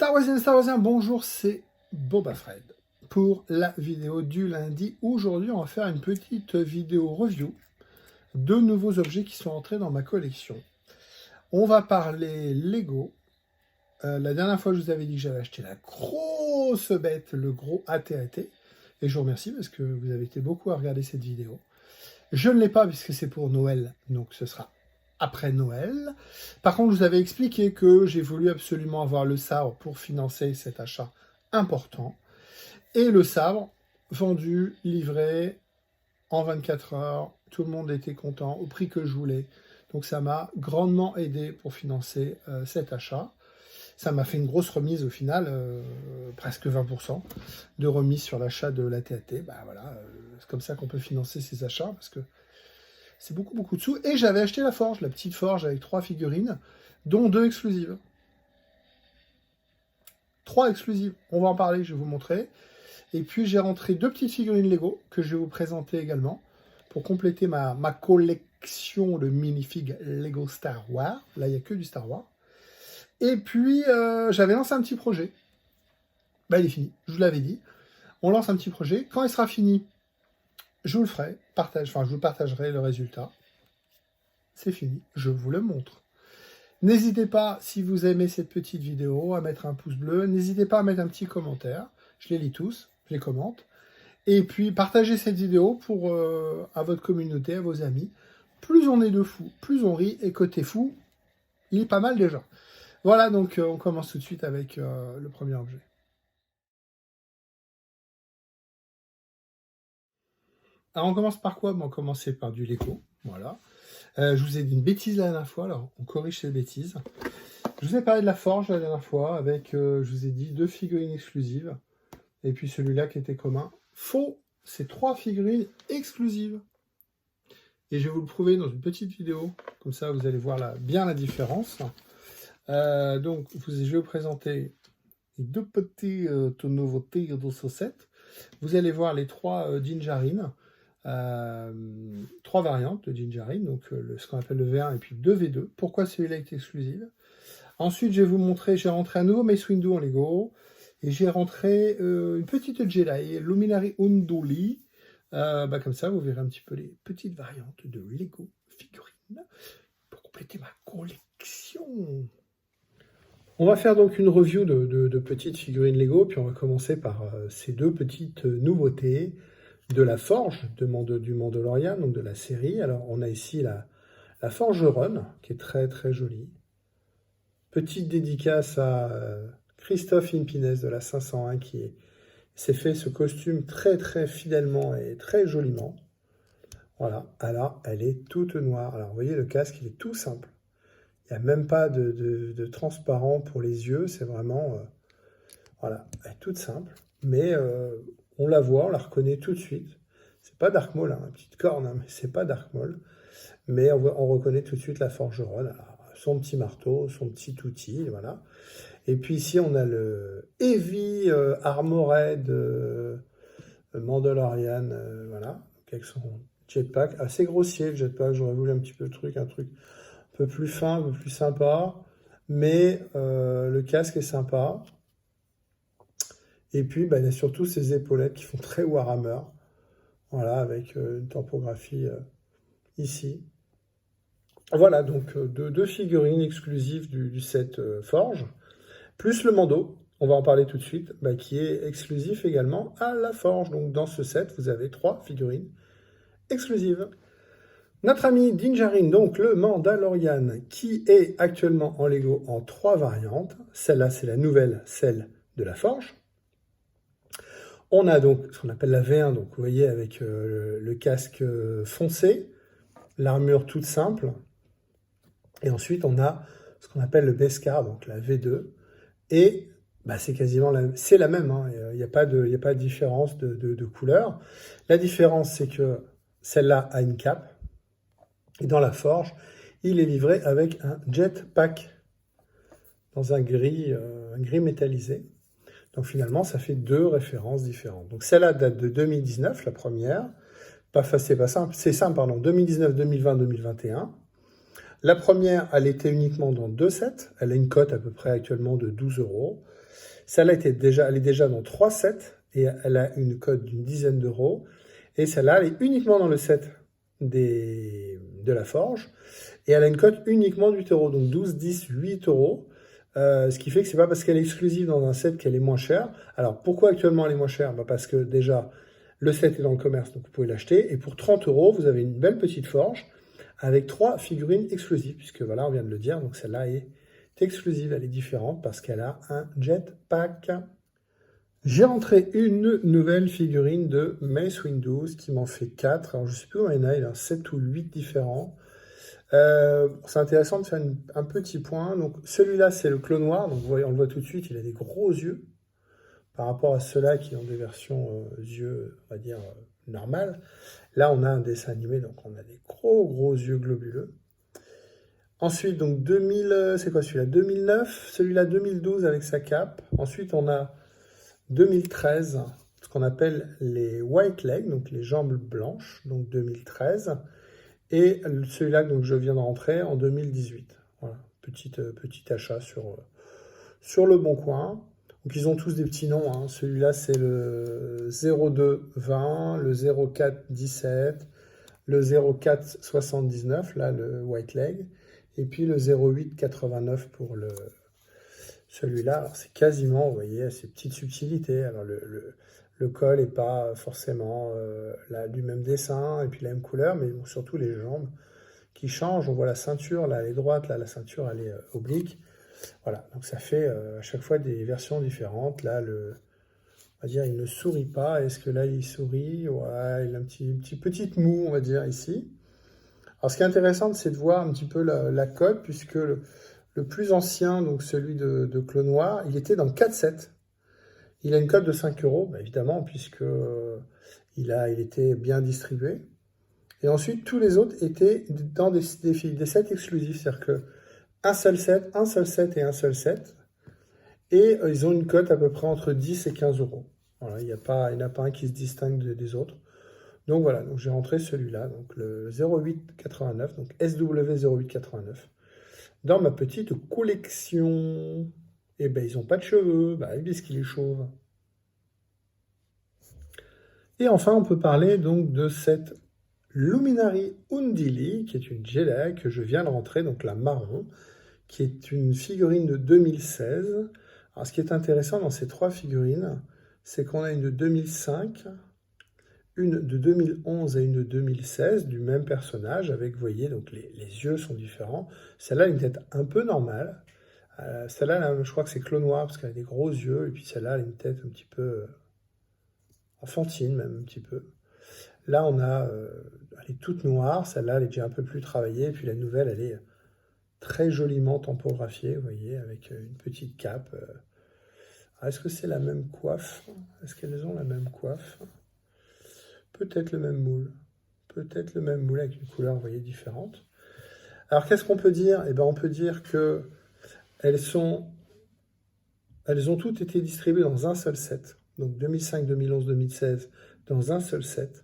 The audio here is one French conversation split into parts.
Star Warsiens, bonjour, c'est Boba Fred pour la vidéo du lundi. Aujourd'hui, on va faire une petite vidéo review de nouveaux objets qui sont entrés dans ma collection. On va parler Lego. La dernière fois, je vous avais dit que j'avais acheté la grosse bête, le gros AT-AT. Et je vous remercie parce que vous avez été beaucoup à regarder cette vidéo. Je ne l'ai pas puisque c'est pour Noël, donc ce sera après Noël. Par contre, je vous avais expliqué que j'ai voulu absolument avoir le sabre pour financer cet achat important. Et le sabre, vendu, livré en 24 heures. Tout le monde était content, au prix que je voulais. Donc ça m'a grandement aidé pour financer cet achat. Ça m'a fait une grosse remise au final, presque 20% de remise sur l'achat de l'AT-AT. Bah voilà, c'est comme ça qu'on peut financer ces achats, parce que c'est beaucoup de sous. Et j'avais acheté la forge, la petite forge avec 3 figurines, dont 2 exclusives. 3 exclusives, on va en parler, je vais vous montrer. Et puis j'ai rentré 2 petites figurines Lego, que je vais vous présenter également, pour compléter ma collection de minifigs Lego Star Wars. Là, il n'y a que du Star Wars. Et puis, j'avais lancé un petit projet. Bah, il est fini, je vous l'avais dit. On lance un petit projet. Quand il sera fini, je vous le ferai. Je vous partagerai le résultat. C'est fini, je vous le montre. N'hésitez pas, si vous aimez cette petite vidéo, à mettre un pouce bleu. N'hésitez pas à mettre un petit commentaire. Je les lis tous, je les commente. Et puis, partagez cette vidéo à votre communauté, à vos amis. Plus on est de fous, plus on rit. Et côté fou, il est pas mal déjà. Voilà, donc on commence tout de suite avec le premier objet. Alors on commence par quoi? On commencer par du Lego, voilà. Je vous ai dit une bêtise la dernière fois, alors on corrige ces bêtises. Je vous ai parlé de la forge la dernière fois, avec, je vous ai dit, 2 figurines exclusives, et puis celui-là qui était commun. Faux, c'est 3 figurines exclusives. Et je vais vous le prouver dans une petite vidéo, comme ça vous allez voir bien la différence. Donc, je vais vous présenter les 2 petites nouveautés de ce set. Vous allez voir les 3 Dinjarin, 3 variantes de Dinjarin, donc ce qu'on appelle le V1 et puis 2 V2. Pourquoi celui-là est exclusif? Ensuite, je vais vous montrer, j'ai rentré un nouveau Mace Windu en Lego, et j'ai rentré une petite Jedi, Luminary Unduli. Comme ça, vous verrez un petit peu les petites variantes de Lego figurines pour compléter ma collection. On va faire donc une review de petites figurines Lego, puis on va commencer par ces 2 petites nouveautés de la forge du Mandalorian, donc de la série. Alors on a ici la forgeronne, qui est très jolie. Petite dédicace à Christophe Impines de la 501, qui s'est fait ce costume très fidèlement et très joliment. Voilà, alors elle est toute noire. Alors vous voyez, le casque, il est tout simple. Il n'y a même pas de transparent pour les yeux, c'est vraiment, voilà, elle est toute simple, mais on la voit, on la reconnaît tout de suite. C'est pas Dark Maul, hein, une petite corne, hein, mais c'est pas Dark Maul, mais on reconnaît tout de suite la forgeronne. Alors, son petit marteau, son petit outil, voilà. Et puis ici, on a le Heavy Armored Mandalorian, voilà, avec son jetpack, assez grossier le jetpack, j'aurais voulu un petit peu un truc un peu plus fin, un peu plus sympa, mais le casque est sympa. Et puis, il y a surtout ces épaulettes qui font très Warhammer, voilà, avec une typographie ici. Voilà, donc 2 figurines exclusives du set Forge, plus le Mando, on va en parler tout de suite, qui est exclusif également à la Forge. Donc dans ce set, vous avez 3 figurines exclusives. Notre ami Dinjarin, donc le Mandalorian, qui est actuellement en Lego en 3 variantes. Celle-là, c'est la nouvelle, celle de la Forge. On a donc ce qu'on appelle la V1, donc vous voyez avec le casque foncé, l'armure toute simple. Et ensuite, on a ce qu'on appelle le Beskar, donc la V2. Et c'est quasiment c'est la même, hein. Il n'y a pas de différence de couleur. La différence, c'est que celle-là a une cape. Et dans la forge, il est livré avec un jetpack dans un gris métallisé. Donc finalement, ça fait 2 références différentes. Donc celle-là date de 2019, la première. C'est pas simple, c'est simple, pardon, 2019, 2020, 2021. La première, elle était uniquement dans 2 sets. Elle a une cote à peu près actuellement de 12 €. Celle-là elle est déjà dans 3 sets et elle a une cote d'une dizaine d'euros. Et celle-là, elle est uniquement dans le set de la Forge. Et elle a une cote uniquement de 8 euros. Donc 12, 10, 8 euros. Ce qui fait que c'est pas parce qu'elle est exclusive dans un set qu'elle est moins chère. Alors pourquoi actuellement elle est moins chère? Parce que déjà, le set est dans le commerce, donc vous pouvez l'acheter. Et pour 30 euros, vous avez une belle petite forge avec 3 figurines exclusives. Puisque voilà, on vient de le dire, donc celle-là est exclusive, elle est différente parce qu'elle a un jetpack. J'ai rentré une nouvelle figurine de Mace Windu qui m'en fait 4. Alors je ne sais plus combien il y en a 7 ou 8 différents. C'est intéressant de faire un petit point. Donc celui-là, c'est le clone noir. Donc vous voyez, on le voit tout de suite, il a des gros yeux par rapport à ceux-là qui ont des versions yeux, on va dire, normales. Là, on a un dessin animé, donc on a des gros yeux globuleux. Ensuite, donc 2000, c'est quoi celui-là? 2009, celui-là 2012 avec sa cape. Ensuite, on a 2013, ce qu'on appelle les white legs, donc les jambes blanches, donc 2013. Et celui-là, donc je viens de rentrer en 2018. Voilà, petit achat sur le Bon Coin. Donc ils ont tous des petits noms, hein. Celui-là, c'est le 0220, le 0417, le 0479, là, le white leg. Et puis le 0889 pour celui-là. Alors c'est quasiment, vous voyez, ces petites subtilités. Alors le col n'est pas forcément du même dessin et puis la même couleur, mais bon, surtout les jambes qui changent. On voit la ceinture, là, elle est droite, là, la ceinture, elle est oblique. Voilà, donc ça fait à chaque fois des versions différentes. Là, on va dire, il ne sourit pas. Est-ce que là, il sourit? Ouais, il a petite moue, on va dire, ici. Alors, ce qui est intéressant, c'est de voir un petit peu la cote, puisque le plus ancien, donc celui de Clone Noir, il était dans 4 sets. Il a une cote de 5 euros, bah, évidemment, puisque il était bien distribué. Et ensuite, tous les autres étaient dans des sets exclusifs, c'est-à-dire que un seul set et un seul set. Et ils ont une cote à peu près entre 10 et 15 euros. Voilà, il n'y en a pas un qui se distingue des autres. Donc voilà, donc j'ai rentré celui-là, donc le 0889, donc SW0889, dans ma petite collection. Et ben ils n'ont pas de cheveux, bah oui, puisqu'il est chauve. Et enfin, on peut parler donc de cette Luminary Undili, qui est une Jedi que je viens de rentrer, donc la marron, qui est une figurine de 2016. Alors, ce qui est intéressant dans ces 3 figurines, c'est qu'on a une de 2005, une de 2011 et une de 2016 du même personnage, avec, vous voyez, donc les yeux sont différents. Celle-là a une tête un peu normale. Celle-là, je crois que c'est Clone Noir, parce qu'elle a des gros yeux, et puis celle-là, elle a une tête un petit peu enfantine, même un petit peu. Là, elle est toute noire, celle-là, elle est déjà un peu plus travaillée, et puis la nouvelle, elle est très joliment tampographiée, vous voyez, avec une petite cape. Est-ce que c'est la même coiffe? Est-ce qu'elles ont la même coiffe? Peut-être le même moule. Peut-être le même moule avec une couleur, vous voyez, différente. Alors, qu'est-ce qu'on peut dire? Eh bien, on peut dire que elles ont toutes été distribuées dans un seul set. Donc, 2005, 2011, 2016, dans un seul set.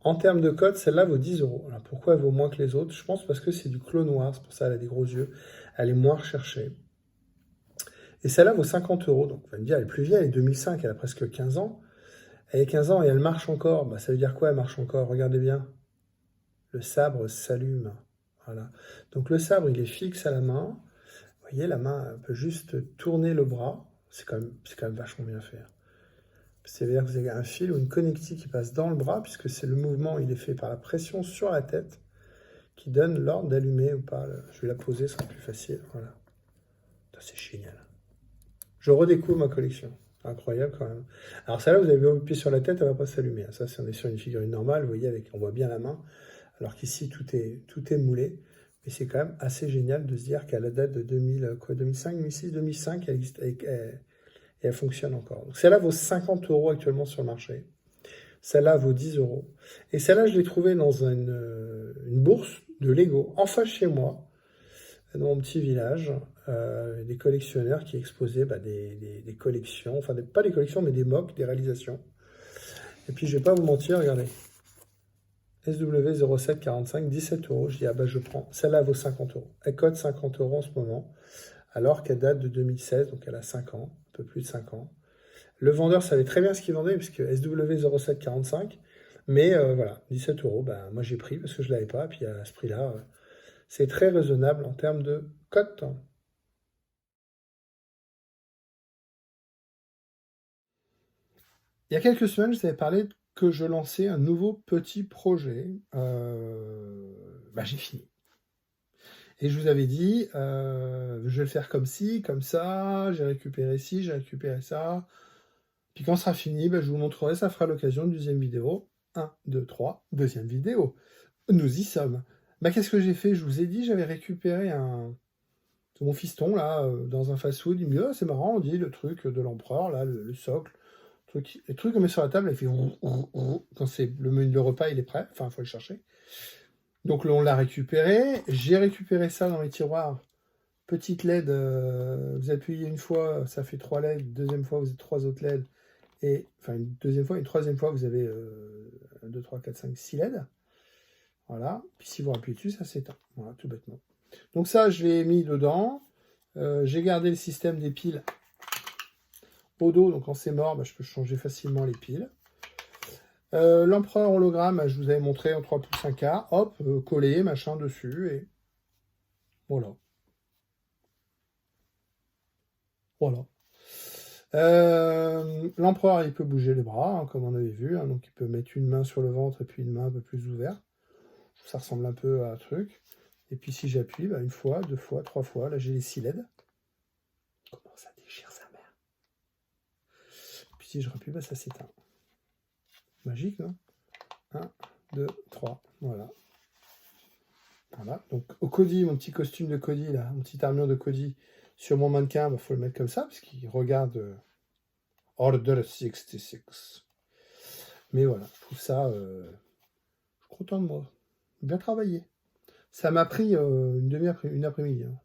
En termes de code, celle-là vaut 10 euros. Alors pourquoi elle vaut moins que les autres? Je pense parce que c'est du clone noir, c'est pour ça qu'elle a des gros yeux. Elle est moins recherchée. Et celle-là vaut 50 euros. Donc on va me dire, elle est plus vieille, elle est 2005, elle a presque 15 ans. Elle a 15 ans et elle marche encore. Bah, ça veut dire quoi, elle marche encore? Regardez bien. Le sabre s'allume. Voilà. Donc le sabre, il est fixe à la main. Vous voyez, la main elle peut juste tourner le bras. C'est quand même vachement bien fait. C'est-à-dire que vous avez un fil ou une connectique qui passe dans le bras, puisque c'est le mouvement, il est fait par la pression sur la tête, qui donne l'ordre d'allumer ou pas. Je vais la poser, ce sera plus facile. Voilà. C'est génial. Je redécouvre ma collection. Incroyable quand même. Alors celle-là, vous avez un pied sur la tête, elle ne va pas s'allumer. Ça, si on est sur une figurine normale, vous voyez, on voit bien la main, alors qu'ici, tout est moulé. Mais c'est quand même assez génial de se dire qu'à la date de 2005, 2006, 2005, elle existe, et elle fonctionne encore. Donc celle-là vaut 50 euros actuellement sur le marché. Celle-là vaut 10 euros. Et celle-là, je l'ai trouvée dans une bourse de Lego, en face chez moi, dans mon petit village. Des collectionneurs qui exposaient des collections, enfin pas des collections, mais des mocks, des réalisations. Et puis, je ne vais pas vous mentir, regardez. SW0745, 17 euros. Je dis, ah bah je prends. Celle-là vaut 50 euros. Elle cote 50 euros en ce moment. alors qu'elle date de 2016, donc elle a 5 ans, un peu plus de 5 ans. Le vendeur savait très bien ce qu'il vendait, puisque SW0745, mais voilà, 17 euros, ben, moi j'ai pris parce que je ne l'avais pas, et puis à ce prix-là, c'est très raisonnable en termes de cote. Il y a quelques semaines, je vous avais parlé que je lançais un nouveau petit projet. Bah, j'ai fini. Et je vous avais dit, je vais le faire comme ci, comme ça, j'ai récupéré ci, j'ai récupéré ça. Puis quand ce sera fini, bah, je vous montrerai, ça fera l'occasion d'une deuxième vidéo. 1, 2, 3, deuxième vidéo. Nous y sommes. Bah, qu'est-ce que j'ai fait? Je vous ai dit, j'avais récupéré mon fiston, là, dans un fast-food. Il me dit, oh, c'est marrant, on dit le truc de l'empereur, là, le socle. Les trucs qu'on met sur la table, il fait quand c'est le repas, il est prêt. Enfin, il faut le chercher. Donc là, on l'a récupéré. J'ai récupéré ça dans les tiroirs. Petite LED, vous appuyez une fois, ça fait 3 LED. Deuxième fois, vous avez 3 autres LED. Et, enfin, une deuxième fois, une troisième fois, vous avez 1, 2, 3, 4, 5, 6 LED. Voilà. Puis si vous appuyez dessus, ça s'éteint. Voilà, tout bêtement. Donc ça, je l'ai mis dedans. J'ai gardé le système des piles au dos. Donc quand c'est mort, bah, je peux changer facilement les piles. L'empereur hologramme, je vous avais montré en 3 pouces 1/4. Hop, collé, machin dessus. Et voilà. Voilà. L'empereur, il peut bouger les bras, hein, comme on avait vu. Hein, donc il peut mettre une main sur le ventre et puis une main un peu plus ouverte. Ça ressemble un peu à un truc. Et puis si j'appuie, bah, 1 fois, 2 fois, 3 fois, là j'ai les 6 LED. Comment ça déchire sa mère. Puis si je rappuie, bah, ça s'éteint. Magique, non? 1, 2, 3, voilà. Voilà, donc au Cody, mon petit costume de Cody, là, mon petite armure de Cody, sur mon mannequin, il faut le mettre comme ça, parce qu'il regarde Order 66. Mais voilà, je trouve ça, je suis content de moi. Bien travaillé. Ça m'a pris une demi-heure, une après-midi. Hein.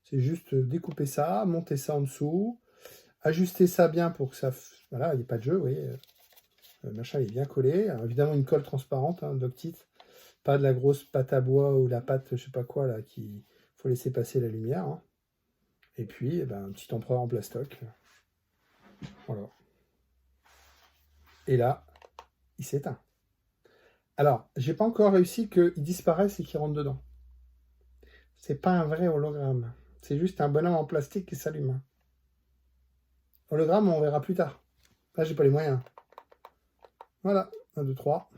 C'est juste découper ça, monter ça en dessous, ajuster ça bien pour que ça... Voilà, il n'y ait pas de jeu, vous voyez. Le machin est bien collé. Alors, évidemment, une colle transparente, hein, Doctite. Pas de la grosse pâte à bois ou la pâte, je sais pas quoi, là, qu'il faut laisser passer la lumière. Hein. Et puis, eh ben, un petit empereur en plastoc. Voilà. Et là, il s'éteint. Alors, j'ai pas encore réussi qu'il disparaisse et qu'il rentre dedans. C'est pas un vrai hologramme. C'est juste un bonhomme en plastique qui s'allume. Hologramme, on verra plus tard. Là, j'ai pas les moyens. Voilà. 1, 2, 3.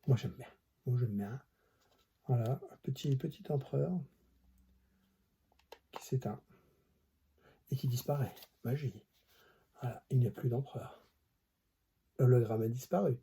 Moi, j'aime bien. Moi, j'aime bien. Voilà. Petit empereur qui s'éteint. Et qui disparaît. Magie. Voilà. Il n'y a plus d'empereur. L'hologramme a disparu.